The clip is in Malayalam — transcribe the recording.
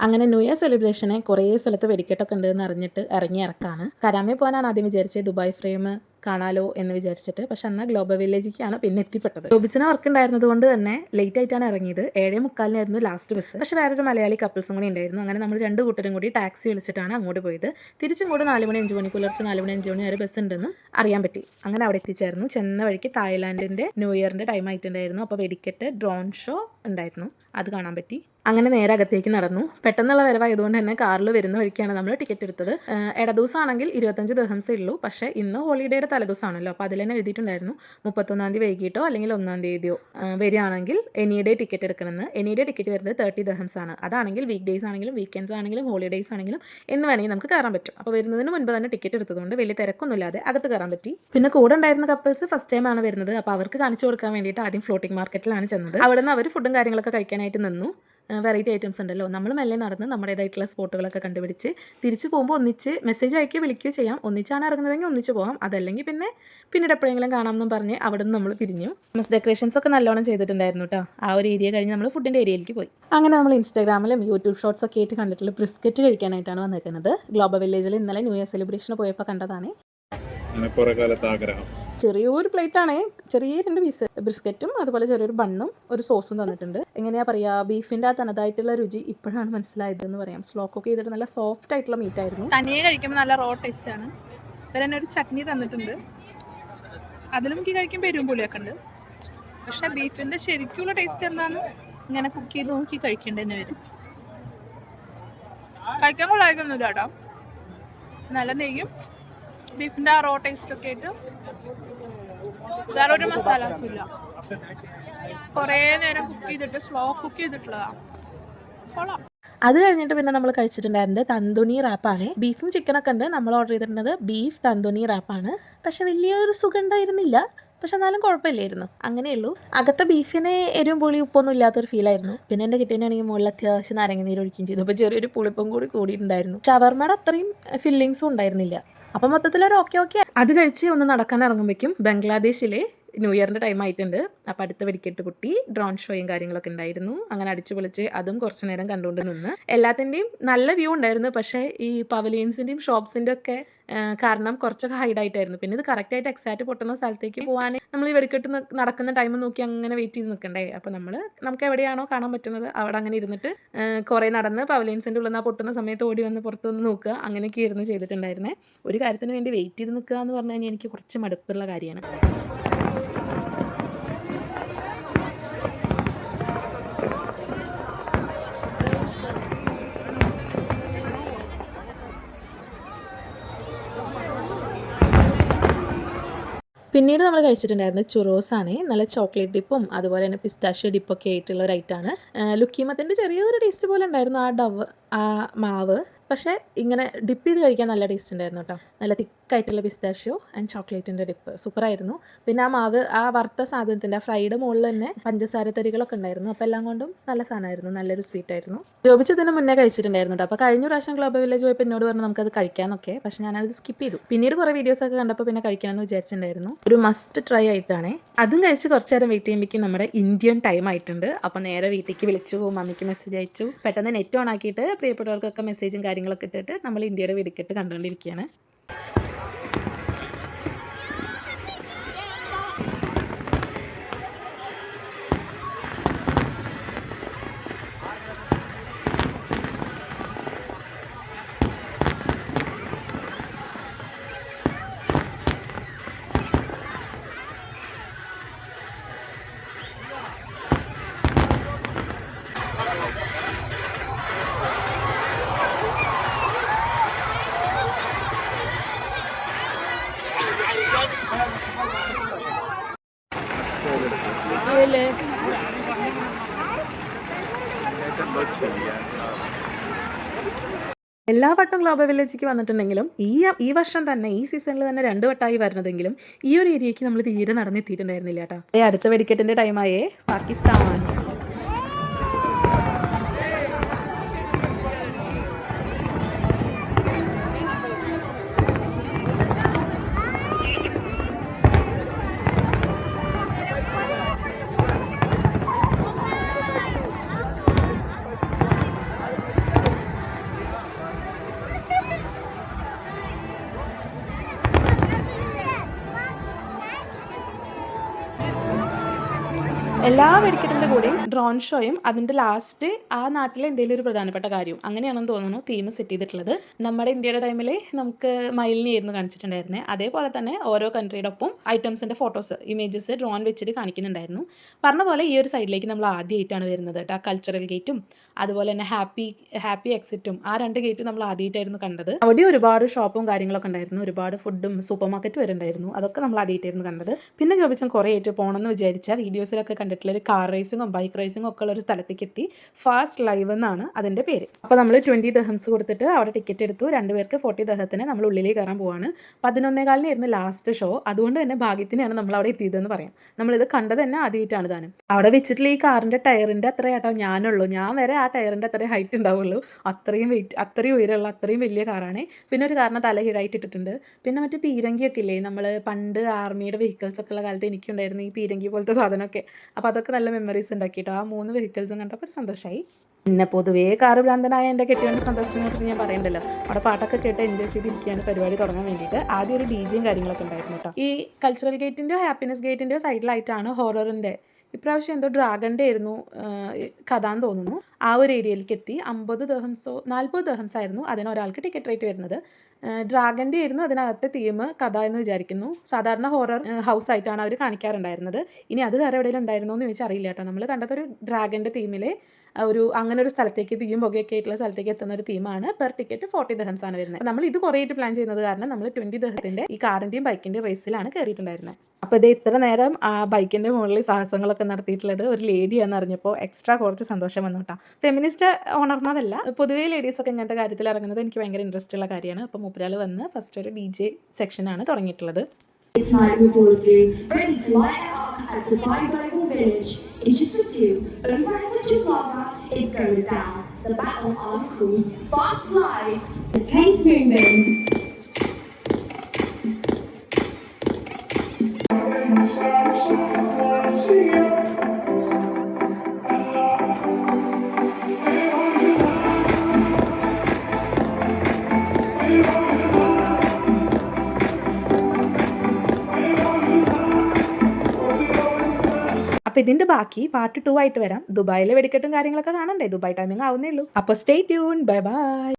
അങ്ങനെ ന്യൂ ഇയർ സെലിബ്രേഷന് കുറേ സ്ഥലത്ത് വെടിക്കെട്ടൊക്കെ ഉണ്ടെന്ന് അറിഞ്ഞിട്ട് ഇറക്കാണ്. കരാമേ പോകാനാണ് ആദ്യം വിചാരിച്ചത്, ദുബായ് ഫ്രെയിം കാണാലോ എന്ന് വിചാരിച്ചിട്ട്. പക്ഷെ എന്നാൽ ഗ്ലോബൽ വില്ലേജിലേക്കാണ് പിന്നെ എത്തിപ്പെട്ടത്. ജോബിച്ചിന് വർക്ക് ഉണ്ടായിരുന്നത് കൊണ്ട് തന്നെ ലേറ്റ് ആയിട്ടാണ് ഇറങ്ങിയത്. 7:45 ലാസ്റ്റ് ബസ്. പക്ഷെ വേറൊരു മലയാളി കപ്പിൾസും കൂടി ഉണ്ടായിരുന്നു. അങ്ങനെ നമ്മൾ 2 കൂട്ടരും കൂടി ടാക്സി വിളിച്ചിട്ടാണ് അങ്ങോട്ട് പോയത്. തിരിച്ചും കൂടെ 4 മണി 5 മണി പുലർച്ചെ 4 മണി 5 മണി വരെ ബസ് ഉണ്ടെന്നും അറിയാൻ പറ്റി. അങ്ങനെ അവിടെ എത്തിച്ചായിരുന്നു. ചെന്ന വഴിക്ക് തായ്ലാൻഡിന്റെ ന്യൂ ഇയറിന്റെ ടൈം ആയിട്ടുണ്ടായിരുന്നു. അപ്പോൾ വെടിക്കെട്ട് ഡ്രോൺ ഷോ ഉണ്ടായിരുന്നു, അത് കാണാൻ പറ്റി. അങ്ങനെ നേരെ അകത്തേക്ക് നടന്നു. പെട്ടെന്നുള്ള വരവായതുകൊണ്ട് തന്നെ കാറിൽ വരുന്ന വഴിക്കാണ് നമ്മൾ ടിക്കറ്റ് എടുത്തത്. ഇടദിവസമാണെങ്കിൽ 25 ദിർഹംസേ ഉള്ളൂ. പക്ഷേ ഇന്ന് ഹോളിഡേയുടെ തലേദിവസമാണല്ലോ, അപ്പോൾ അതിൽ തന്നെ എഴുതിയിട്ടുണ്ടായിരുന്നു 31-ാം തീയതി വൈകിട്ടോ അല്ലെങ്കിൽ 1-ാം തീയതിയോ വരികയാണെങ്കിൽ എനി ഡേ ടിക്കറ്റ് എടുക്കണമെന്ന്. എനി ഡേ ടിക്കറ്റ് വരുന്നത് 30 ദിർഹംസ് ആണ്. അതാണെങ്കിൽ വീക്ക് ഡേയ്സ് ആണെങ്കിലും വീക്കെൻഡ്സ് ആണെങ്കിലും ഹോളിഡേയ്സ് ആണെങ്കിലും എന്ന് വേണമെങ്കിൽ നമുക്ക് കയറാൻ പറ്റും. അപ്പോൾ വരുന്നതിന് മുൻപ് തന്നെ ടിക്കറ്റ് എടുത്തതുകൊണ്ട് വലിയ തിരക്കൊന്നുമില്ലാതെ അകത്ത് കയറാൻ പറ്റി. പിന്നെ കൂടെ ഉണ്ടായിരുന്ന കപ്പിൾസ് ഫസ്റ്റ് ടൈം ആണ് വരുന്നത്. അപ്പോൾ അവർക്ക് കാണിച്ചു കൊടുക്കാൻ വേണ്ടിയിട്ട് ആദ്യം ഫ്ലോട്ടിംഗ് മാർക്കറ്റിലാണ് ചെന്നത്. അവിടെ നിന്ന് അവർ ഫുഡും കാര്യങ്ങളൊക്കെ കഴിക്കാനായിട്ട് നിന്നു. വെറൈറ്റി ഐറ്റംസ് ഉണ്ടല്ലോ. നമ്മൾ മെല്ലെ നടന്ന് നമ്മുടേതായിട്ടുള്ള സ്പോട്ടുകളൊക്കെ കണ്ടുപിടിച്ച് തിരിച്ച് പോകുമ്പോൾ ഒന്നിച്ച് മെസ്സേജ് അയക്കുകയോ വിളിക്കുകയോ ചെയ്യാം. ഒന്നിച്ചാണ് ഇറങ്ങുന്നതെങ്കിൽ ഒന്നിച്ച് പോകാം, അതല്ലെങ്കിൽ പിന്നീട് എപ്പോഴെങ്കിലും കാണാമെന്നും പറഞ്ഞ് അവിടെ നിന്ന് നമ്മൾ പിരിഞ്ഞു. ഡെക്കറേഷൻസ് ഒക്കെ നല്ലോണം ചെയ്തിട്ടുണ്ടായിരുന്നു കേട്ടോ. ആ ഒരു ഏരിയ കഴിഞ്ഞ് നമ്മൾ ഫുഡിൻ്റെ ഏരിയയിലേക്ക് പോയി. അങ്ങനെ നമ്മൾ ഇൻസ്റ്റാഗ്രാമിലും യൂട്യൂബ് ഷോർട്സ് ഒക്കെ ആയിട്ട് കണ്ടിട്ടുള്ള ബ്രിസ്ക്കറ്റ് കഴിക്കാനായിട്ടാണ് വന്നിരിക്കുന്നത്. ഗ്ലോബൽ വില്ലേജിൽ ഇന്നലെ ന്യൂ ഇയർ സെലിബ്രേഷന് പോയപ്പോൾ കണ്ടതാണ്. ചെറിയൊരു പ്ലേറ്റ് ആണ്, ചെറിയ 2 പീസ് ബിസ്ക്കറ്റും അതുപോലെ ചെറിയൊരു ബണ്ണും ഒരു സോസും തന്നിട്ടുണ്ട്. എങ്ങനെയാ പറയാ, ബീഫിന്റെ ആ തനതായിട്ടുള്ള രുചി ഇപ്പോഴാണ് മനസ്സിലായതെന്ന് പറയാം. സ്ലോ കുക്ക് ചെയ്തിട്ട് നല്ല സോഫ്റ്റ് ആയിട്ടുള്ള മീറ്റ് ആയിരുന്നു. തനിയെ കഴിക്കുമ്പോൾ നല്ല റോ ടേസ്റ്റ് ആണ്. ഇവരെന്നെ ഒരു ചട്നി തന്നിട്ടുണ്ട്, അതിലും എനിക്ക് കഴിക്കുമ്പോൾ എരിവും പുളിയൊക്കെ ഉണ്ട്. പക്ഷെ ബീഫിന്റെ ശരിക്കുള്ള ടേസ്റ്റ് എന്താണ് ഇങ്ങനെ കുക്ക് ചെയ്ത് നോക്കി കഴിക്കേണ്ടതെന്ന് വരും. കഴിക്കാൻ കൊള്ളായിക്കൊന്നുമില്ല കേട്ടോ. നല്ല നെയ്യും ബീഫിൻ്റെ ആ റോ ടേസ്റ്റ് ഒക്കെ ആയിട്ട് വേറെ ഒരു മസാലാസും ഇല്ല. കുറേ നേരം കുക്ക് ചെയ്തിട്ട് സ്ലോ കുക്ക് ചെയ്തിട്ടുള്ളതാണ്. കൊള്ളാം. അത് കഴിഞ്ഞിട്ട് പിന്നെ നമ്മൾ കഴിച്ചിട്ടുണ്ടായിരുന്നത് തന്തൂരി റാപ്പാണ്. ബീഫും ചിക്കനൊക്കെ ഉണ്ട്. നമ്മൾ ഓർഡർ ചെയ്തിട്ടുള്ളത് ബീഫ് തന്തൂരി റാപ്പാണ്. പക്ഷെ വലിയൊരു സുഖം ഉണ്ടായിരുന്നില്ല, പക്ഷെ എന്നാലും കുഴപ്പമില്ലായിരുന്നു. അങ്ങനെയുള്ളൂ. അകത്തെ ബീഫിന് എരിവും പുളി ഉപ്പൊന്നും ഇല്ലാത്തൊരു ഫീലായിരുന്നു. പിന്നെ എൻ്റെ കിട്ടിയാണെങ്കിൽ മുകളിൽ അത്യാവശ്യം നാരങ്ങനീര് ഒഴിക്കുകയും ചെയ്തു. അപ്പോൾ ചെറിയൊരു പുളിപ്പും കൂടിയിട്ടുണ്ടായിരുന്നു. ഷവർമ്മയുടെ അത്രയും ഫില്ലിങ്സും ഉണ്ടായിരുന്നില്ല. അപ്പം മൊത്തത്തിലൊരു ഓക്കെ. അത് കഴിച്ച് ഒന്ന് നടക്കാൻ ഇറങ്ങുമ്പോഴേക്കും ബംഗ്ലാദേശിലെ ന്യൂ ഇയറിൻ്റെ ടൈം ആയിട്ടുണ്ട്. അപ്പോൾ അടുത്ത വെടിക്കെട്ട് പൊട്ടി, ഡ്രോൺ ഷോയും കാര്യങ്ങളൊക്കെ ഉണ്ടായിരുന്നു. അങ്ങനെ അടിച്ചു പൊളിച്ച് അതും കുറച്ച് നേരം കണ്ടുകൊണ്ട് നിന്ന്. എല്ലാത്തിൻ്റെയും നല്ല വ്യൂ ഉണ്ടായിരുന്നു. പക്ഷേ ഈ പവലിയൻസിൻ്റെയും ഷോപ്സിൻ്റെ ഒക്കെ കാരണം കുറച്ചൊക്കെ ഹൈഡായിട്ടായിരുന്നു. പിന്നെ ഇത് കറക്റ്റായിട്ട് എക്സാക്റ്റ് പൊട്ടുന്ന സ്ഥലത്തേക്ക് പോകാൻ നമ്മൾ ഈ വെടിക്കെട്ട് നടക്കുന്ന ടൈം നോക്കി അങ്ങനെ വെയിറ്റ് ചെയ്ത് നിൽക്കണ്ടേ. അപ്പോൾ നമുക്ക് എവിടെയാണോ കാണാൻ പറ്റുന്നത് അവിടെ അങ്ങനെ ഇരുന്നിട്ട് കുറേ നടന്ന് പവലിയൻസിൻ്റെ ഉള്ളിൽ നിന്ന് പൊട്ടുന്ന സമയത്ത് ഓടി വന്ന് പുറത്തുനിന്ന് നോക്കുക, അങ്ങനെയൊക്കെ ആയിരുന്നു ചെയ്തിട്ടുണ്ടായിരുന്നത്. ഒരു കാര്യത്തിന് വേണ്ടി വെയിറ്റ് ചെയ്ത് നിൽക്കുക എന്ന് പറഞ്ഞു കഴിഞ്ഞാൽ എനിക്ക് കുറച്ച് മടുപ്പുള്ള കാര്യമാണ്. പിന്നീട് നമ്മൾ കഴിച്ചിട്ടുണ്ടായിരുന്നത് ചുറോസാണ്. നല്ല ചോക്ലേറ്റ് ഡിപ്പും അതുപോലെ തന്നെ പിസ്താഷ്യോ ഡിപ്പൊക്കെ ആയിട്ടുള്ള ഒരു ഐറ്റമാണ്. ലുക്കീമത്തിൻ്റെ ചെറിയൊരു ടേസ്റ്റ് പോലെ ഉണ്ടായിരുന്നു ആ മാവ്. പക്ഷേ ഇങ്ങനെ ഡിപ്പ് ചെയ്ത് കഴിക്കാൻ നല്ല ടേസ്റ്റ് ഉണ്ടായിരുന്നു കേട്ടോ. നല്ല തിക്കായിട്ടുള്ള പിസ്താഷ്യോ ആൻഡ് ചോക്ലേറ്റിൻ്റെ ഡിപ്പ് സൂപ്പറായിരുന്നു. പിന്നെ ആ മാവ്, ആ വറുത്ത സാധനത്തിൻ്റെ ആ ഫ്രൈഡ് മുകളിൽ തന്നെ പഞ്ചസാര തരികളൊക്കെ ഉണ്ടായിരുന്നു. അപ്പോൾ എല്ലാം കൊണ്ടും നല്ല സാധനമായിരുന്നു, നല്ലൊരു സ്വീറ്റ് ആയിരുന്നു. ജോബിച്ചതിന് മുന്നേ കഴിച്ചിട്ടുണ്ടായിരുന്നു കേട്ടോ. അപ്പോൾ കഴിഞ്ഞ പ്രാവശ്യം ഗ്ലോബൽ വില്ലേജ് പോയപ്പോൾ എന്നോട് പറഞ്ഞു നമുക്കത് കഴിക്കാമെന്നൊക്കെ. പക്ഷേ ഞാനത് സ്കിപ്പ് ചെയ്തു. പിന്നീട് കുറേ വീഡിയോസൊക്കെ കണ്ടപ്പോൾ പിന്നെ കഴിക്കണമെന്ന് വിചാരിച്ചിട്ടുണ്ടായിരുന്നു. ഒരു മസ്റ്റ് ട്രൈ ആയിട്ടാണ്. അതും കഴിച്ച് കുറച്ച് നേരം വെയിറ്റ് ചെയ്യുമ്പോഴേക്കും നമ്മുടെ ഇന്ത്യൻ ടൈം ആയിട്ടുണ്ട്. അപ്പോൾ നേരെ വീട്ടിലേക്ക് വിളിച്ചു, മമ്മിക്ക് മെസ്സേജ് അയച്ചു. പെട്ടെന്ന് നെറ്റ് ഓൺ ആക്കിയിട്ട് പ്രിയപ്പെട്ടവർക്കൊക്കെ മെസ്സേജും കാര്യങ്ങളൊക്കെ ഇട്ടിട്ട് നമ്മൾ ഇന്ത്യയുടെ വെടിക്കെട്ട് കണ്ടുകൊണ്ടിരിക്കുകയാണ്. എല്ലാ വട്ടം ഗ്ലോബൽ വില്ലേജിലേക്ക് വന്നിട്ടുണ്ടെങ്കിലും ഈ വർഷം തന്നെ ഈ സീസണിൽ തന്നെ 2 വട്ടമായി വരുന്നതെങ്കിലും ഈ ഒരു ഏരിയയ്ക്ക് നമ്മൾ തീരെ നടന്നെത്തിയിട്ടുണ്ടായിരുന്നില്ല കേട്ടോ. അടുത്ത വെടിക്കെട്ടിൻ്റെ ടൈമായേ. പാകിസ്ഥാൻ എല്ലാ വെടിക്കെട്ടിൻ്റെ കൂടെയും ഡ്രോൺ ഷോയും അതിൻ്റെ ലാസ്റ്റ് ആ നാട്ടിലെ എന്തെങ്കിലും ഒരു പ്രധാനപ്പെട്ട കാര്യം അങ്ങനെയാണെന്ന് തോന്നുന്നു തീം സെറ്റ് ചെയ്തിട്ടുള്ളത്. നമ്മുടെ ഇന്ത്യയുടെ ടൈമിൽ നമുക്ക് മയിലിനെയായിരുന്നു കാണിച്ചിട്ടുണ്ടായിരുന്നത്. അതേപോലെ തന്നെ ഓരോ കൺട്രിയുടെ ഒപ്പം ഐറ്റംസിൻ്റെ ഫോട്ടോസ് ഇമേജസ് ഡ്രോൺ വെച്ചിട്ട് കാണിക്കുന്നുണ്ടായിരുന്നു. പറഞ്ഞ പോലെ ഈ ഒരു സൈഡിലേക്ക് നമ്മൾ ആദ്യമായിട്ടാണ് വരുന്നത് കേട്ടോ. കൾച്ചറൽ ഗേറ്റും അതുപോലെ തന്നെ ഹാപ്പി എക്സിറ്റും ആ 2 ഗേറ്റും നമ്മൾ ആദ്യമായിട്ടായിരുന്നു കണ്ടത്. അവിടെ ഒരുപാട് ഷോപ്പും കാര്യങ്ങളൊക്കെ ഉണ്ടായിരുന്നു, ഒരുപാട് ഫുഡും സൂപ്പർ മാർക്കറ്റ് വരെ ഉണ്ടായിരുന്നു. അതൊക്കെ നമ്മൾ ആദ്യമായിട്ടായിരുന്നു കണ്ടത്. പിന്നെ ജോബിച്ചൻ കുറേ ആയിട്ട് പോകണമെന്ന് വിചാരിച്ച വീഡിയോസിലൊക്കെ കണ്ടിട്ടുള്ള ഒരു കാർ റേസിങ്ങും ബൈക്ക് റേസിങ്ങും ഒക്കെ ഉള്ള ഒരു സ്ഥലത്തേക്ക് എത്തി. ഫാസ്റ്റ് ലൈവ് എന്നാണ് അതിൻ്റെ പേര്. അപ്പോൾ നമ്മൾ 20 dirhams കൊടുത്തിട്ട് അവിടെ ടിക്കറ്റ് എടുത്തു. 2 പേർക്ക് 40 dirhamത്തിന് നമ്മൾ ഉള്ളിലേക്ക് കയറാൻ പോവാണ്. 11:15 ലാസ്റ്റ് ഷോ. അതുകൊണ്ട് തന്നെ ഭാഗ്യത്തിനാണ് നമ്മൾ അവിടെ എത്തിയതെന്ന് പറയാം. നമ്മളിത് കണ്ടത് തന്നെ ആദ്യമായിട്ടാണ് താനും. അവിടെ വെച്ചിട്ടുള്ള ഈ കാറിൻ്റെ ടയറിൻ്റെ അത്ര കേട്ടോ ഞാനുള്ളൂ. ഞാൻ വരെ ആ ടയറിൻ്റെ അത്രയും ഹൈറ്റ് ഉണ്ടാവുള്ളൂ. അത്രയും വെയിറ്റ്, അത്രയും ഉയരമുള്ള അത്രയും വലിയ കാറാണ്. പിന്നെ ഒരു കാറിന് തല കീഴായിട്ട് ഇട്ടിട്ടുണ്ട്. പിന്നെ മറ്റു പീരങ്കിയൊക്കെ ഇല്ലേ, നമ്മൾ പണ്ട് ആർമിയുടെ വെഹിക്കിൾസ് ഒക്കെ ഉള്ള കാലത്ത് എനിക്കുണ്ടായിരുന്നു ഈ പീരങ്കി പോലത്തെ സാധനമൊക്കെ. അപ്പോൾ അതൊക്കെ നല്ല മെമ്മറീസ് ഉണ്ടാക്കിയിട്ടോ. ആ 3 വെഹിക്കിൾസും കണ്ടപ്പോൾ ഒരു സന്തോഷമായി. പിന്നെ പൊതുവേ കാറ് ഭ്രാന്തനായ എൻ്റെ കെട്ടിയവൻ്റെ സന്തോഷത്തിനെ കുറിച്ച് ഞാൻ പറയണ്ടല്ലോ. അവിടെ പാട്ടൊക്കെ കേട്ട് എൻജോയ് ചെയ്തിരിക്കുകയാണ് പരിപാടി തുടങ്ങാൻ വേണ്ടിയിട്ട്. ആദ്യം ഒരു ഡിജെയും കാര്യങ്ങളൊക്കെ ഉണ്ടായിരുന്നു കേട്ടോ. ഈ കൾച്ചറൽ ഗേറ്റിൻ്റെയോ ഹാപ്പിനെസ് ഗേറ്റിൻ്റെയോ സൈഡിലായിട്ടാണ് ഹൊററിൻ്റെ ഇപ്രാവശ്യം എന്തോ ഡ്രാഗൻ്റെ ആയിരുന്നു കഥ എന്ന് തോന്നുന്നു. ആ ഒരു ഏരിയയിലേക്ക് എത്തി. 50 dirhamsോ 40 dirhams ആയിരുന്നു അതിനൊരാൾക്ക് ടിക്കറ്റ് റേറ്റ് വരുന്നത്. ഡ്രാഗൻ്റെ ആയിരുന്നു അതിനകത്തെ തീം കഥ എന്ന് വിചാരിക്കുന്നു. സാധാരണ ഹൊറർ ഹൗസ് ആയിട്ടാണ് അവർ കാണിക്കാറുണ്ടായിരുന്നത്. ഇനി അത് വേറെ എവിടെയെങ്കിലും ഉണ്ടായിരുന്നോ എന്ന് ചോദിച്ചാൽ അറിയില്ല കേട്ടോ. നമ്മൾ കണ്ടതൊരു ഡ്രാഗൻ്റെ തീമിലെ അങ്ങനെ ഒരു സ്ഥലത്തേക്ക് തീയും പുകയൊക്കെ ആയിട്ടുള്ള സ്ഥലത്തേക്ക് എത്തുന്ന ഒരു തീമാണ്. പെർ ടിക്കറ്റ് 40 dirhams ആണ് വരുന്നത്. നമ്മൾ ഇത് കുറേ ആയിട്ട് പ്ലാൻ ചെയ്യുന്നത് കാരണം നമ്മൾ 20 dirhamത്തിൻ്റെ ഈ കാറിൻ്റെയും ബൈക്കിൻ്റെയും റേസിലാണ് കയറിയിട്ടുണ്ടായിരുന്നത്. അപ്പോൾ ഇത് ഇത്ര നേരം ആ ബൈക്കിൻ്റെ മുകളിൽ സാഹസങ്ങളൊക്കെ നടത്തിയിട്ടുള്ളത് ഒരു ലേഡിയാണെന്ന് അറിഞ്ഞപ്പോൾ എക്സ്ട്രാ കുറച്ച് സന്തോഷം വന്നു കേട്ടോ. ഫെമിനിസ്റ്റ് ഉണർന്നതല്ല, പൊതുവേ ലേഡീസൊക്കെ ഇങ്ങനത്തെ കാര്യത്തിൽ ഇറങ്ങുന്നത് എനിക്ക് ഭയങ്കര ഇൻട്രസ്റ്റ് ഉള്ള കാര്യമാണ്. അപ്പോൾ മൂപ്പരാൾ വന്ന് ഫസ്റ്റ് ഒരു DJ സെക്ഷനാണ് തുടങ്ങിയിട്ടുള്ളത്. It's night with all of you, ready to light up at Dubai Global Village. In just a few, over at Central Plaza, it's going down. The battle on cool, fast live, the pace moving. അപ്പോൾ ഇതിൻ്റെ ബാക്കി പാർട്ട് 2 ആയിട്ട് വരാം. ദുബായിലെ വെടിക്കെട്ടും കാര്യങ്ങളൊക്കെ കാണണ്ടേ, ദുബായ് ടൈമിംഗ് ആവുന്നേ ഉള്ളൂ. അപ്പോൾ സ്റ്റേ ട്യൂൺ, ബൈ ബൈ.